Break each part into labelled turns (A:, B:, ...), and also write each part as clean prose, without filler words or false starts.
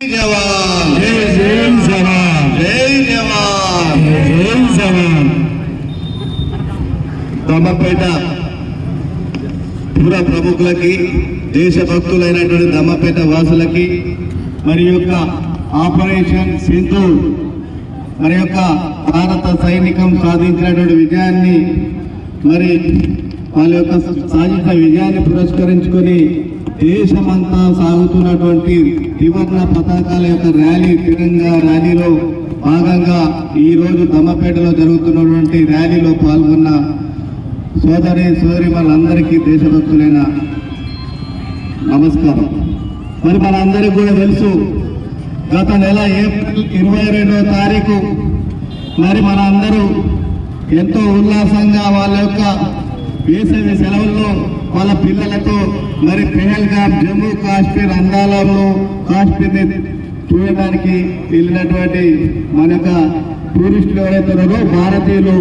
A: जवान
B: जय जय जवान
A: जय जवान
B: जय जवान
A: దమ్మపేట పుర ప్రముఖులకి దేశభక్తులైనటువంటి దమ్మపేట వాసులకి మరి యొక్క ఆపరేషన్ సింధూర్ మరి యొక్క భారత సైనికం సాధించినటువంటి విజయాన్ని మరి వాళ్ళ యొక్క సాధించిన విజయాన్ని పురస్కరించుకొని దేశమంతా సాగుతున్నటువంటి త్రివర్ణ పతాకాల యొక్క ర్యాలీ తిరంగా ర్యాలీలో భాగంగా ఈ రోజు దమ్మపేటలో జరుగుతున్నటువంటి ర్యాలీలో పాల్గొన్న సోదరి వాళ్ళందరికీ దేశభక్తులైన నమస్కారం. మరి మనందరికీ కూడా తెలుసు, గత నెల ఏప్రిల్ 22వ తారీఖు మరి మన అందరూ ఎంతో ఉల్లాసంగా వాళ్ళ యొక్క వేసవి సెలవుల్లో వాళ్ళ పిల్లలతో మరి పెహల్గాం జమ్మూ కాశ్మీర్ అందాలలో కాశ్మీర్ని చూడడానికి వెళ్ళినటువంటి మన యొక్క టూరిస్టులు ఎవరైతే ఉన్నారో భారతీయులు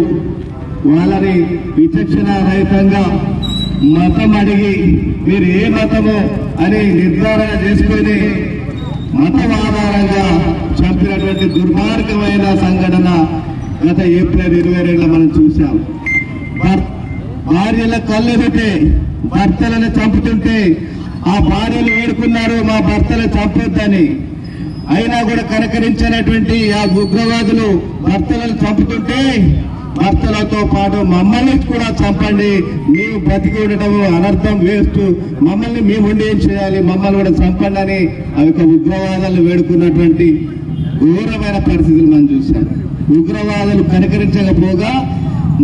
A: వాళ్ళని విచక్షణ రహితంగా మతం అడిగి మీరు ఏ మతము అని నిర్ధారణ చేసుకుని మతం ఆధారంగా చంపినటువంటి దుర్మార్గమైన సంఘటన గత ఏప్రిల్ 22 మనం చూసాం. భార్యల కళ్ళెదుటే భర్తలను చంపుతుంటే ఆ భార్యలు వేడుకున్నారు మా భర్తలు చంపొద్దని. అయినా కూడా కనకరించినటువంటి ఆ ఉగ్రవాదులు భర్తలను చంపుతుంటే భర్తలతో పాటు మమ్మల్ని కూడా చంపండి, మేము బతికి ఉండటం అనర్థం, వేస్ట్, మమ్మల్ని మేము ఉండి ఏం చేయాలి, మమ్మల్ని కూడా చంపండి అని ఆ యొక్క ఉగ్రవాదాలు వేడుకున్నటువంటి ఘోరమైన పరిస్థితులు మనం చూసాం. ఉగ్రవాదులు కనకరించకపోగా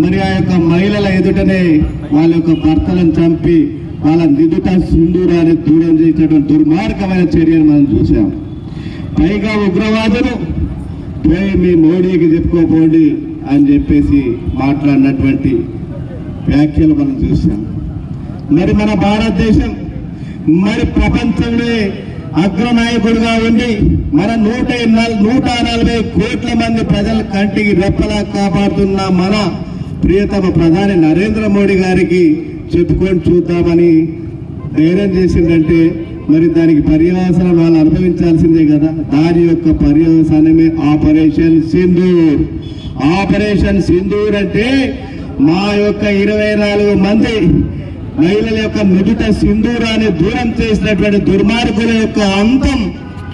A: మరి ఆ యొక్క మహిళల ఎదుటనే వాళ్ళ యొక్క భర్తలను చంపి వాళ్ళ నిదుట సింధూరాన్ని దూరం చేసినటువంటి దుర్మార్గమైన చర్యను మనం చూసాం. పైగా ఉగ్రవాదులు పోయి మీ మోడీకి చెప్పుకోపోండి అని చెప్పేసి మాట్లాడినటువంటి వ్యాఖ్యలు మనం చూసాం. మరి మన భారతదేశం మరి ప్రపంచంలో అగ్రనాయకుడిగా ఉండి మన 140 కోట్ల మంది ప్రజల కంటికి రెప్పలా కాపాడుతున్న మన ప్రియతమ ప్రధాని నరేంద్ర మోడీ గారికి చెప్పుకొని చూద్దామని ధైర్యం చేసిందంటే మరి దానికి పర్యవసానం వాళ్ళు అనుభవించాల్సిందే కదా. దాని యొక్క పర్యవసానమే ఆపరేషన్ సింధూర్. ఆపరేషన్ సింధూర్ అంటే మా యొక్క 24 మంది మహిళల యొక్క నుదుట సింధూరాన్ని దూరం చేసినటువంటి దుర్మార్గుల యొక్క అంతం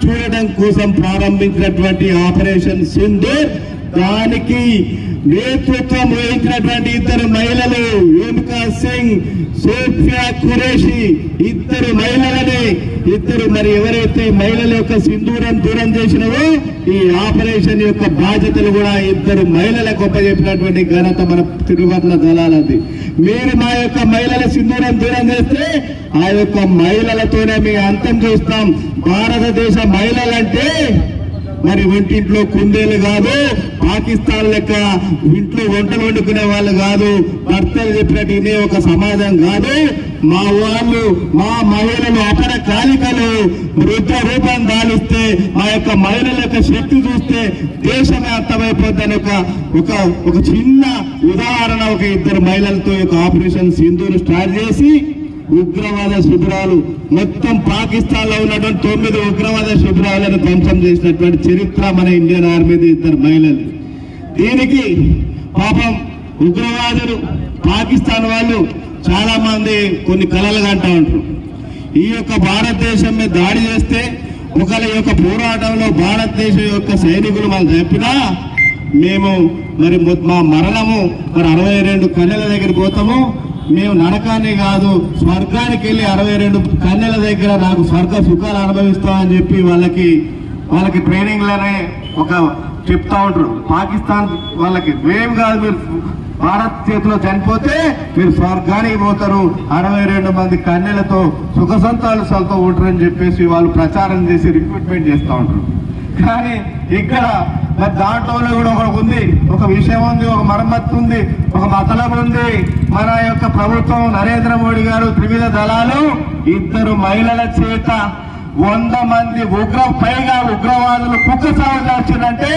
A: చూడడం కోసం ప్రారంభించినటువంటి ఆపరేషన్ సింధూర్. దానికి నేతృత్వం వహించినటువంటి ఇద్దరు మహిళలు యోమికా సింగ్, సోఫియా ఖురేషి, ఇద్దరు మహిళలని మరి ఎవరైతే మహిళల యొక్క సింధూరం దూరం చేసినవో ఈ ఆపరేషన్ యొక్క బాధ్యతలు కూడా ఇద్దరు మహిళలకు ఒప్పజెప్పినటువంటి ఘనత మన తిరువర్ణ దళాలది. మీరు మా యొక్క మహిళల సింధూరం దూరం చేస్తే ఆ యొక్క మహిళలతోనే మీ అంతం చూస్తాం. భారతదేశ మహిళలంటే మరి ఒంటింట్లో కుందేలు కాదు, పాకిస్తాన్ లెక్క ఇంట్లో వంటలు వండుకునే వాళ్ళు కాదు, భర్తలు చెప్పినట్టు ఇదే ఒక సమాజం కాదు. మా వాళ్ళు మా మహిళలు అపర కాలికలు రుద్ర రూపం దాలిస్తే మా యొక్క మహిళల యొక్క శక్తి చూస్తే దేశమే అర్థమైపోద్దని ఒక చిన్న ఉదాహరణ ఒక ఇద్దరు మహిళలతో యొక్క ఆపరేషన్ సింధూర్ స్టార్ట్ చేసి ఉగ్రవాద శిబిరాలు మొత్తం పాకిస్తాన్ లో ఉన్నటువంటి 9 ఉగ్రవాద శిబిరాలను ధ్వంసం చేసినటువంటి చరిత్ర మన ఇండియన్ ఆర్మీది ఇద్దరు మహిళలు. దీనికి పాపం ఉగ్రవాదులు పాకిస్తాన్ వాళ్ళు చాలా మంది కొన్ని కలలు కంటా ఉంటారు. ఈ యొక్క భారతదేశం మీద దాడి చేస్తే ఒకరి యొక్క పోరాటంలో భారతదేశం యొక్క సైనికులు మనం చెప్పినా మేము మరి మా మరణము మరి 62 కన్నెల దగ్గర పోతాము, మేము నరకాన్ని కాదు స్వర్గానికి వెళ్ళి 62 కన్యల దగ్గర నాకు స్వర్గ సుఖాలు అనుభవిస్తామని చెప్పి వాళ్ళకి ట్రైనింగ్ లోనే ఒక చెప్తా ఉంటారు. పాకిస్తాన్ వాళ్ళకి ఏం కాదు, మీరు భారత్ చేతిలో చనిపోతే మీరు స్వర్గానికి పోతారు, 62 మంది కన్యలతో సుఖ సంతాలతో ఉంటారని చెప్పేసి వాళ్ళు ప్రచారం చేసి రిక్రూట్మెంట్ చేస్తూ ఉంటారు. కానీ ఇక్కడ మరి దాంట్లోనే కూడా ఒకటి ఉంది, ఒక విషయం ఉంది, ఒక మరమ్మత్తు ఉంది, ఒక మతలం ఉంది. మన యొక్క ప్రభుత్వం నరేంద్ర మోడీ గారు త్రివిధ దళాలు ఇద్దరు మహిళల చేత 100 మంది పైగా ఉగ్రవాదులు కుక్క సాగు చేర్చిందంటే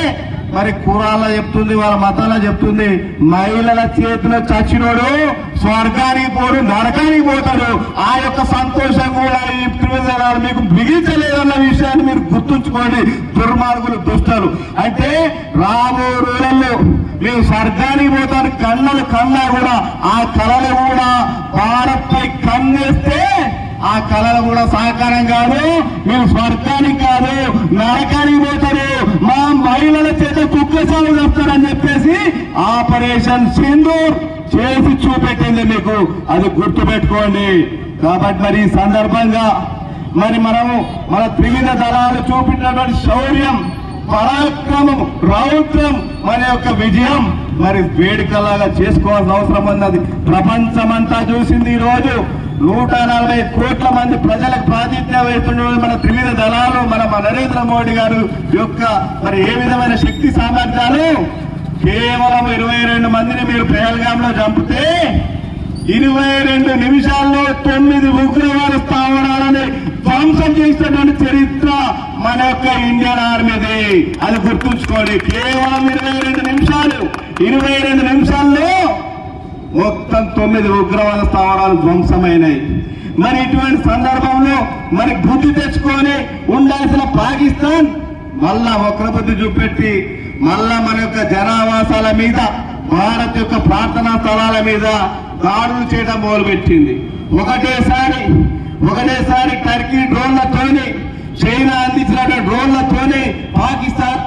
A: మరి ఖురాన్లో చెప్తుంది, వాళ్ళ మతంలో చెప్తుంది, మహిళల చేతిలో చచ్చినోడు స్వర్గానికి పోడు, నరకానికి పోతాడు. ఆ యొక్క సంతోషం కూడా ఈ త్రివిధాలు మీకు మిగిల్చలేదన్న విషయాన్ని మీరు గుర్తుంచుకోండి. దుర్మార్గులు, దుష్టులు. అంటే రాబో రోజుల్లో మేము స్వర్గానికి పోతాను కళ్ళలు కన్నా కూడా ఆ కళలు కూడా భారత్ పై కన్నేస్తే ఆ కళలు కూడా సహకారం కాదు, మేము స్వర్గానికి కాదు నరకానికి పోతారు, మా మహిళల చేత కుక్క సాగు చేస్తారని చెప్పేసి ఆపరేషన్ సింధూర్ చేసి చూపెట్టింది మీకు. అది గుర్తుపెట్టుకోండి. కాబట్టి మరి ఈ సందర్భంగా మరి మనము మన త్రివిధ దళాలు చూపించినటువంటి శౌర్యం, పరాక్రమం, రౌద్రం, మన యొక్క విజయం మరి వేడుకలాగా చేసుకోవాల్సిన అవసరం ఉన్నది. ప్రపంచమంతా చూసింది. ఈ రోజు 140 కోట్ల మంది ప్రజలకు ప్రాతినిధ్యం వహిస్తున్న మన త్రివిధ దళాలు, మన నరేంద్ర మోడీ గారు యొక్క మరి ఏ విధమైన శక్తి సామర్థ్యాలు. కేవలం 22 మందిని మీరు పహల్గాంలో చంపితే 22 నిమిషాల్లో 9 ఉగ్రవాద స్థావరాలని ధ్వంసం చేసినటువంటి చరిత్ర మన యొక్క ఇండియన్ ఆర్మీది. అది గుర్తుంచుకోండి. కేవలం 22 నిమిషాల్లో మొత్తం 9 ఉగ్రవాద స్థావరాలు ధ్వంసమైనాయి. మరి ఇటువంటి సందర్భంలో మరి బుద్ధి తెచ్చుకొని ఉండాల్సిన పాకిస్తాన్ మళ్ళా వక్రబుద్ధి చూపెట్టి మళ్ళా మన యొక్క జనావాసాల మీద, భారత్ యొక్క ప్రార్థనా స్థలాల మీద దాడులు చేయడం మొదలుపెట్టింది. ఒకటేసారి టర్కీ డ్రోన్లతోని, చైనా అందించిన డ్రోన్లతోని పాకిస్తాన్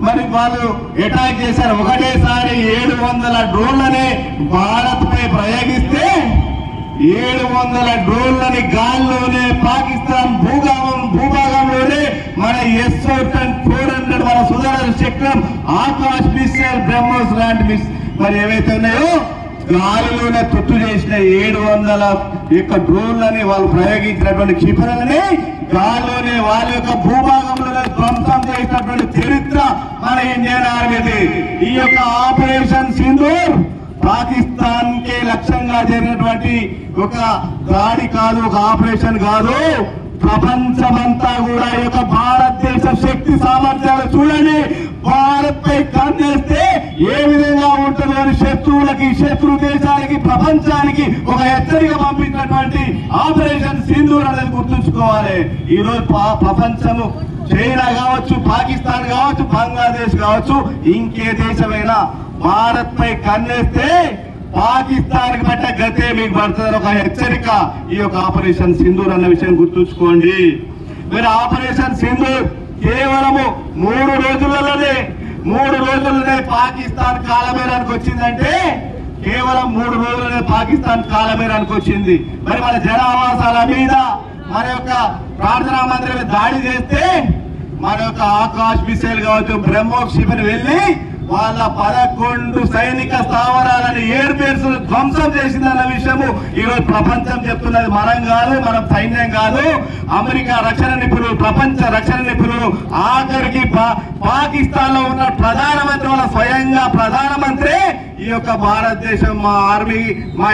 A: మరి వాళ్ళు అటాక్ చేశారు. ఒకటేసారి 700 డ్రోన్లని భారత్ పై ప్రయోగిస్తే 700 డ్రోన్లని గాల్లోనే పాకిస్తాన్ భూభాగంలోనే మన S-400 మన సుధారణ చక్రం, ఆకాశ్ మిస్సైల్, బ్రహ్మోస్ లాంటి మరి ఏవైతే ఉన్నాయో గాలిలోనే తుట్టు చేసిన 700 యొక్క డ్రోన్లని వాళ్ళు ప్రయోగించినటువంటి క్షిపణులని గాల్లోనే వాళ్ళ యొక్క భూభాగంలోనే ధ్వంసం చేసినటువంటి చరిత్ర మన ఇండియన్ ఆర్మీది. ఈ యొక్క ఆపరేషన్ సింధూర్ పాకిస్తాన్ కి లక్ష్యంగా జరిగినటువంటి ఒక దాడి కాదు, ఒక ఆపరేషన్ కాదు. ప్రపంచమంతా కూడా ఈ యొక్క భారతదేశ శక్తి సామర్థ్యాలు చూడండి. భారత్ పై కన్నేస్తే ఏ విధంగా ఉంటుందో అని శత్రువులకి, శత్రు దేశాలకి, ప్రపంచానికి ఒక హెచ్చరిక పంపించినటువంటి ఆపరేషన్ సింధూర్ అనేది గుర్తుంచుకోవాలి. ఈ రోజు ప్రపంచము చైనా కావచ్చు, పాకిస్తాన్ కావచ్చు, బంగ్లాదేశ్ కావచ్చు, ఇంకే దేశమైనా భారత్ పై కన్నేస్తే పాకిస్తాన్ కి పట్టే గతే మీకు పడుతుంది ఒక హెచ్చరిక ఈ యొక్క ఆపరేషన్ సింధూర్ అన్న విషయం గుర్తుంచుకోండి. మీరు ఆపరేషన్ సింధూర్ కేవలము 3 రోజుల్లోనే పాకిస్తాన్ కాలబేరానికి వచ్చిందంటే కేవలం 3 రోజుల్లోనే పాకిస్తాన్ కాలబేరానికి వచ్చింది. మరి మన జనావాసాల మీద, మన యొక్క ప్రార్థనా మందిరం మీద దాడి చేస్తే మన యొక్క ఆకాశ్ మిసైల్ కావచ్చు, బ్రహ్మోస్ క్షిపణి వెళ్లి వాళ్ళ 11 సైనిక స్థావరాలను, ఎయిర్ బేస్ ధ్వంసం చేసిందన్న విషయము ఈరోజు ప్రపంచం చెప్తున్నది. మనం కాదు, మనం సైన్యం కాదు, అమెరికా రక్షణ నిపుణులు, ప్రపంచ రక్షణ నిపుణులు, ఆఖరికి పాకిస్తాన్ లో ఉన్న ప్రధానమంత్రి వాళ్ళ స్వయంగా ప్రధానమంత్రి ఈ యొక్క భారతదేశం మా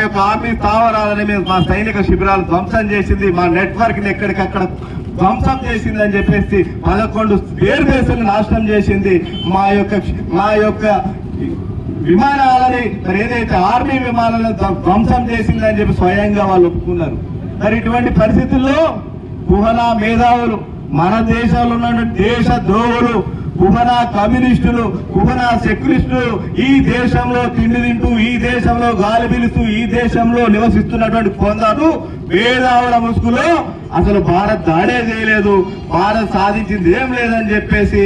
A: యొక్క ఆర్మీ స్థావరాలని మేము మా సైనిక శిబిరాలు ధ్వంసం చేసింది, మా నెట్వర్క్ ని ఎక్కడికక్కడ ధ్వంసం చేసిందని చెప్పేసి 11 ఎయిర్ బేస్లను నాశనం చేసింది, మా యొక్క విమానాలని మరి ఏదైతే ఆర్మీ విమానాలను ధ్వంసం చేసిందని చెప్పి స్వయంగా వాళ్ళు ఒప్పుకున్నారు. మరి ఇటువంటి పరిస్థితుల్లో కుహనా మేధావులు, మన దేశంలో ఉన్నటువంటి దేశ ద్రోహులు, కుహనా కమ్యూనిస్టులు, కుహనా సెక్యులిస్టులు ఈ దేశంలో తిండి తింటూ, ఈ దేశంలో గాలి పీలుస్తూ, ఈ దేశంలో నివసిస్తున్నటువంటి కొందరు మేధావుల ముసుగులో అసలు భారత్ దాడే చేయలేదు, భారత్ సాధించింది ఏం లేదని చెప్పేసి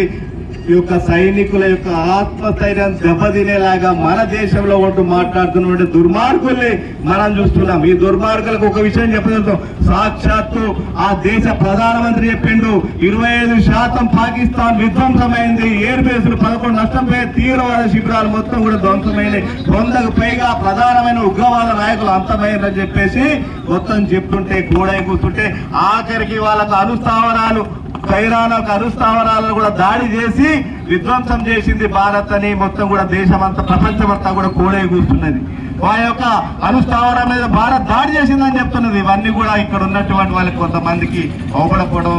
A: ఈ యొక్క సైనికుల యొక్క ఆత్మస్థైర్యం దెబ్బతినేలాగా మన దేశంలో ఉంటూ మాట్లాడుతున్న దుర్మార్గుల్ని మనం చూస్తున్నాం. ఈ దుర్మార్గులకు ఒక విషయం చెప్పగలుగుతాం. సాక్షాత్తు ఆ దేశ ప్రధానమంత్రి చెప్పిండు 25% పాకిస్తాన్ విధ్వంసమైంది, ఎయిర్ బేస్లు 11 నష్టపోయాయి, తీవ్రవాద శిబిరాలు మొత్తం కూడా ధ్వంసమైనాయి, 100కు పైగా ప్రధానమైన ఉగ్రవాద నాయకులు అంతమైందని చెప్పేసి మొత్తం చెప్తుంటే కూడా కూర్చుంటే ఆఖరికి వాళ్ళకు అనుస్థావరాలు, ఖైరానాకు అనుస్థావరాలను కూడా దాడి చేసి విధ్వంసం చేసింది భారత్ అని మొత్తం కూడా దేశమంతా, ప్రపంచమంతా కూడా కోడే కూర్చున్నది. ఆ యొక్క అనుస్థావరం మీద భారత్ దాడి చేసిందని చెప్తున్నది. ఇవన్నీ కూడా ఇక్కడ ఉన్నటువంటి వాళ్ళకి కొంతమందికి అవపడకపోవడం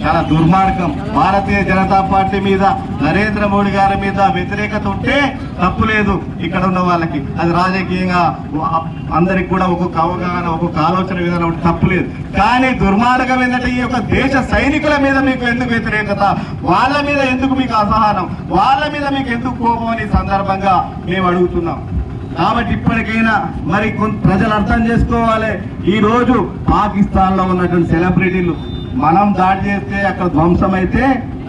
A: చాలా దుర్మార్గం. భారతీయ జనతా పార్టీ మీద, నరేంద్ర మోడీ గారి మీద వ్యతిరేకత ఉంటే తప్పు లేదు, ఇక్కడ ఉన్న వాళ్ళకి అది రాజకీయంగా అందరికి కూడా ఒక్కొక్క అవగాహన, ఒక్కొక్క ఆలోచన విధానం ఉంటే తప్పు లేదు. కానీ దుర్మార్గం ఏంటంటే ఈ యొక్క దేశ సైనికుల మీద మీకు ఎందుకు వ్యతిరేకత, వాళ్ళ మీద ఎందుకు మీకు అసహనం, వాళ్ళ మీద మీకు ఎందుకు కోపం అని సందర్భంగా మేము అడుగుతున్నాం. కాబట్టి ఇప్పటికైనా మరి ప్రజలు అర్థం చేసుకోవాలి. ఈ రోజు పాకిస్తాన్ లో ఉన్నటువంటి సెలబ్రిటీలు మనం దాడి చేస్తే అక్కడ ధ్వంసం అయితే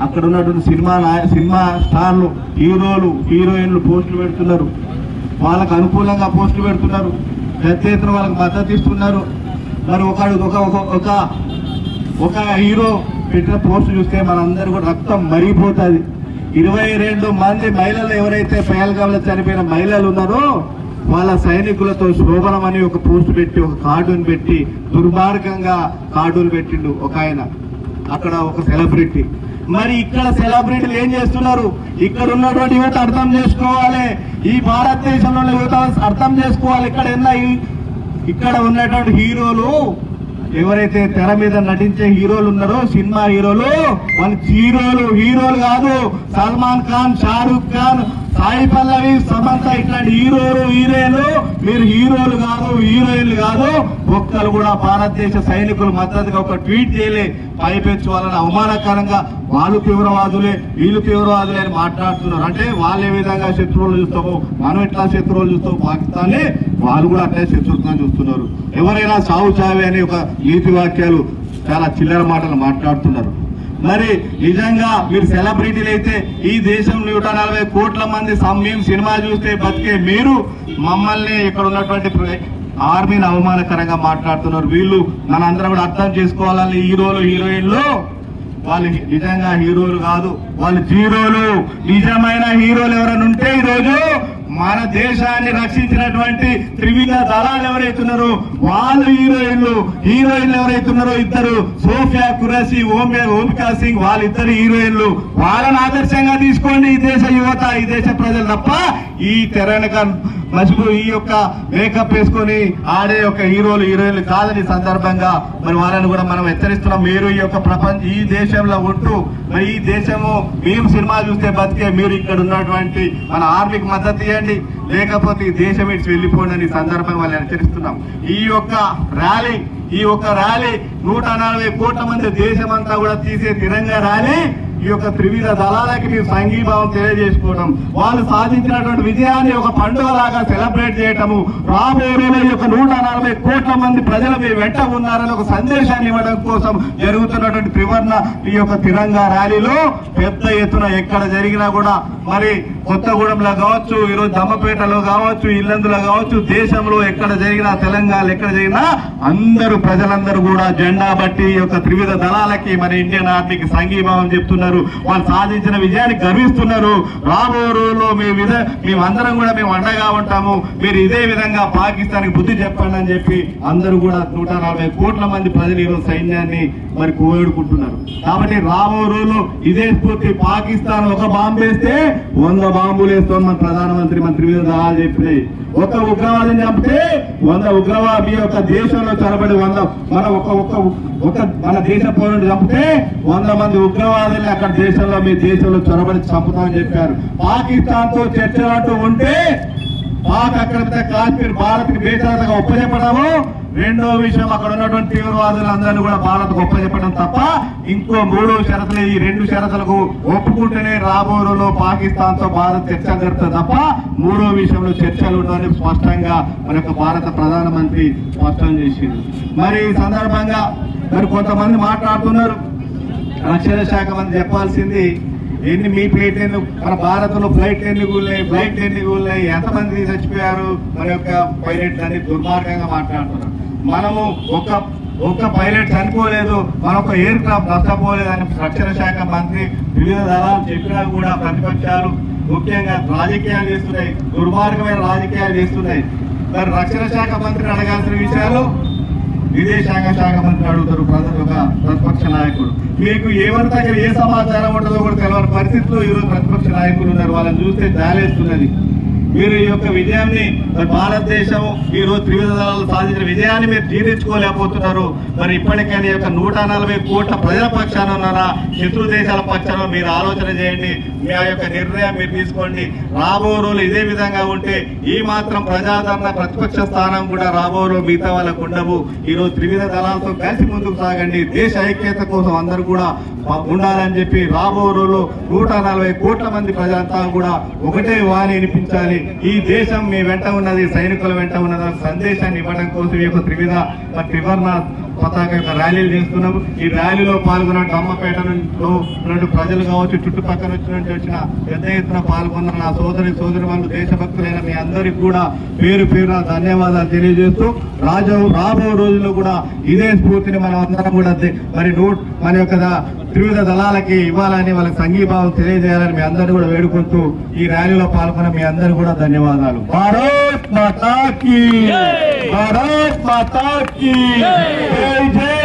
A: అక్కడ ఉన్నటువంటి సినిమా స్టార్లు, హీరోలు, హీరోయిన్లు పోస్టులు పెడుతున్నారు, వాళ్ళకు అనుకూలంగా పోస్టులు పెడుతున్నారు, పెద్ద ఎత్తున వాళ్ళకి మద్దతు ఇస్తున్నారు. మరి ఒక హీరో పెట్టిన పోస్ట్ చూస్తే మనందరూ కూడా రక్తం మరిగిపోతుంది. 22 మంది మహిళలు ఎవరైతే పహల్గాంలో చనిపోయిన మహిళలు ఉన్నారో వాళ్ళ సైనికులతో శోభనం అని ఒక పోస్ట్ పెట్టి, ఒక కార్టూన్ పెట్టి, దుర్మార్గంగా కార్టూన్ పెట్టిండు ఒక ఆయన, అక్కడ ఒక సెలబ్రిటీ. మరి ఇక్కడ సెలబ్రిటీలు ఏం చేస్తున్నారు? ఇక్కడ ఉన్నటువంటి యువత అర్థం చేసుకోవాలి, ఈ భారతదేశంలో యువత అర్థం చేసుకోవాలి. ఇక్కడ ఉన్నటువంటి హీరోలు ఎవరైతే తెర మీద నటించే హీరోలు ఉన్నారో, సినిమా హీరోలు, వాళ్ళు హీరోలు కాదు. సల్మాన్ ఖాన్, షారూక్ ఖాన్, సాయి పల్లవి, సమంత ఇట్లాంటి హీరోలు, హీరోయిన్లు మీరు హీరోలు కాదు, హీరోయిన్లు కాదు. ఒక్కరు కూడా భారతదేశ సైనికులు మద్దతుగా ఒక ట్వీట్ చేయలే. పైపెచ్చు వాళ్ళని అవమానకరంగా వాళ్ళు తీవ్రవాదులే, వీళ్ళు తీవ్రవాదులే అని మాట్లాడుతున్నారు. అంటే వాళ్ళు ఏ విధంగా శత్రువులు చూస్తామో మనం ఎట్లా శత్రువులు చూస్తామో పాకిస్తాన్ వాళ్ళు కూడా అట్లే శత్రుత్వం చూస్తున్నారు. ఎవరైనా సావు చావే అని ఒక నీతి వాక్యాలు చాలా చిల్లర మాటలు మాట్లాడుతున్నారు. మరి నిజంగా మీరు సెలబ్రిటీలు అయితే ఈ దేశంలో 140 కోట్ల మంది మేము సినిమా చూస్తే బతికే మీరు మమ్మల్ని ఇక్కడ ఉన్నటువంటి ఆర్మీని అవమానకరంగా మాట్లాడుతున్నారు. వీళ్ళు మనందరం కూడా అర్థం చేసుకోవాలని, హీరోలు, హీరోయిన్లు వాళ్ళు నిజంగా హీరోలు కాదు, వాళ్ళు జీరోలు. నిజమైన హీరోలు ఎవరైనా ఉంటే ఈరోజు మన దేశాన్ని రక్షించినటువంటి త్రివిధ దళాలు ఎవరైతున్నారో వాళ్ళు హీరోయిన్లు ఎవరైతున్నారో ఇద్దరు, సోఫియా కురేషి, ఓమికా సింగ్, వాళ్ళిద్దరు హీరోయిన్లు. వాళ్ళని ఆదర్శంగా తీసుకోండి ఈ దేశ యువత, ఈ దేశ ప్రజలు తప్ప ఈ తెరనక మసుపు ఈ యొక్క మేకప్ వేసుకొని ఆడే యొక్క హీరోలు, హీరోయిన్లు కాదని సందర్భంగా మరి వాళ్ళని కూడా మనం హెచ్చరిస్తున్నాం. మీరు ఈ యొక్క ఈ దేశంలో ఉంటూ మరి ఈ దేశము మేము సినిమా చూస్తే బతికే మీరు ఇక్కడ ఉన్నటువంటి మన ఆర్మీకి మద్దతు ఇవ్వండి, లేకపోతే ఈ దేశం ఇచ్చి వెళ్ళిపోండి అని సందర్భంగా వాళ్ళని హెచ్చరిస్తున్నాం. ఈ యొక్క ర్యాలీ 140 కోట్ల మంది దేశమంతా కూడా తీసే తిరంగా ర్యాలీ ఈ యొక్క త్రివిధ దళాలకి మేము సంఘీభావం తెలియజేసుకోవడం, వాళ్ళు సాధించినటువంటి విజయాన్ని ఒక పండుగలాగా సెలబ్రేట్ చేయటము, రాబోయే ఈ యొక్క 140 కోట్ల మంది ప్రజలు మీ వెంట ఉన్నారని ఒక సందేశాన్ని ఇవ్వడం కోసం జరుగుతున్నటువంటి త్రివర్ణ ఈ యొక్క తిరంగా ర్యాలీలో పెద్ద ఎత్తున ఎక్కడ జరిగినా కూడా మరి కొత్తగూడెంలో కావచ్చు, ఈరోజు దమ్మపేటలో కావచ్చు, ఇల్లందులో కావచ్చు, దేశంలో ఎక్కడ జరిగినా, తెలంగాణలో ఎక్కడ జరిగినా ప్రజలందరూ కూడా జెండా బట్టి ఈ యొక్క త్రివిధ దళాలకి మన ఇండియన్ ఆర్మీకి సంఘీభావం చెప్తున్నారు. వాళ్ళు సాధించిన విజయాన్ని గర్విస్తున్నారు. రాబో రోజుల్లో మేమందరం కూడా మేము అండగా ఉంటాము, మీరు ఇదే విధంగా పాకిస్తాన్ కి బుద్ధి చెప్పండి అని చెప్పి అందరూ కూడా 140 కోట్ల మంది ప్రజలు ఈరోజు సైన్యాన్ని మరి కోవేడుకుంటున్నారు. కాబట్టి రాబో రోజుల్లో ఇదే స్ఫూర్తి, పాకిస్తాన్ ఒక బాంబు వేస్తే 100 బాంబులు వేస్తాం మన ప్రధానమంత్రి, మన త్రివిధ దళాలు చెప్పి. ఒక ఉగ్రవాదిని చంపితే 100 ఉగ్రవాది మీ యొక్క దేశంలో చొరబడి మన దేశ పౌరుడు చంపితే 100 మంది ఉగ్రవాదుల్ని అక్కడ దేశంలో మీ దేశంలో చొరబడి చంపుతామని చెప్పారు. పాకిస్తాన్ తో చర్చలంటూ ఉంటే పాక్ ఆక్రమిత కాశ్మీర్ భారత్ కి బేషరతుగా ఒప్పచెప్పడము, రెండో విషయం అక్కడ ఉన్నటువంటి తీవ్రవాదులందరినీ కూడా భారత్ ఒప్పచెప్పడం తప్ప ఇంకో 3వ షరతులు, ఈ 2 షరతులకు ఒప్పుకుంటేనే రాబోరులో పాకిస్తాన్ తో భారత్ చర్చలు జరుపుతుంది తప్ప 3వ విషయంలో చర్చలు ఉండవని స్పష్టంగా మన యొక్క భారత ప్రధానమంత్రి స్పష్టం చేసింది. మరి ఈ సందర్భంగా మరి కొంతమంది మాట్లాడుతున్నారు, రక్షణ శాఖ మంత్రి చెప్పాల్సింది మీ ఫ్లైట్ మన భారత్ లో ఫ్లైట్ ఎన్ని కూలినాయి, ఎంతమంది చచ్చిపోయారు, మన యొక్క పైలట్లు అని దుర్మార్గంగా మాట్లాడుతున్నారు. మనము ఒక్క పైలట్ చనిపోలేదు, మన ఒక ఎయిర్ క్రాఫ్ట్ నష్టపోలేదని రక్షణ శాఖ మంత్రి వివిధ దళాలు చెప్పినా కూడా ప్రతిపక్షాలు ముఖ్యంగా రాజకీయాలు చేస్తున్నాయి, దుర్మార్గమైన రాజకీయాలు చేస్తున్నాయి. మరి రక్షణ శాఖ మంత్రిని అడగాల్సిన విషయాలు విదేశాంగ శాఖ మంత్రి అడుగుతారు. ఒక ప్రతిపక్ష నాయకుడు మీకు ఎవరి దగ్గర ఏ సమాచారం ఉంటుందో కూడా తెలియని పరిస్థితుల్లో ఈరోజు ప్రతిపక్ష నాయకులు ఉన్నారు. వాళ్ళని చూస్తే జాలేస్తున్నది.
C: మీరు ఈ యొక్క విజయాన్ని భారతదేశం ఈ రోజు త్రివిధ దళాలు సాధించిన విజయాన్ని మీరు జీర్ణించుకోలేకపోతున్నారు. మరి ఇప్పటికైనా ఈ యొక్క 140 కోట్ల ప్రజల పక్షాన ఉన్నారా, శత్రు దేశాల పక్షాన మీరు ఆలోచన చేయండి. మీ యొక్క నిర్ణయం మీరు తీసుకోండి. రాబో రోజులు ఇదే విధంగా ఉంటే ఈ మాత్రం ప్రజాదరణ ప్రతిపక్ష స్థానం కూడా రాబో రోజు మిగతా వాళ్ళకు ఉండవు. ఈ రోజు త్రివిధ దళాలతో కలిసి ముందుకు సాగండి. దేశ ఐక్యత కోసం అందరూ కూడా ఉండాలని చెప్పి రాబో రోజులు 140 కోట్ల మంది ప్రజలంతా కూడా ఒకటే వాణి వినిపించాలి. ఈ దేశం మీ వెంట ఉన్నది, సైనికుల వెంట ఉన్నది సందేశాన్ని ఇవ్వడం కోసం ఈ యొక్క త్రివర్ణ పతాక యొక్క ర్యాలీలు చేస్తున్నాము. ఈ ర్యాలీలో పాల్గొన్న అమ్మపేటలో ప్రజలు కావచ్చు, చుట్టుపక్కల వచ్చిన పెద్ద ఎత్తున పాల్గొన్న నా సోదరులు దేశభక్తులైన మీ అందరికి కూడా పేరు పేరున ధన్యవాదాలు తెలియజేస్తూ రాబో రోజుల్లో కూడా ఇదే స్ఫూర్తిని మనం అందరం కూడా మరి మన యొక్క త్రివిధ దళాలకి ఇవ్వాలని వాళ్ళకి సంఘీభావం తెలియజేయాలని మీ అందరూ కూడా వేడుకుంటూ ఈ ర్యాలీలో పాల్గొన్న మీ అందరూ కూడా ధన్యవాదాలు. భారత్ మాతా కీ, భారత్ మాతా కీ జై జై.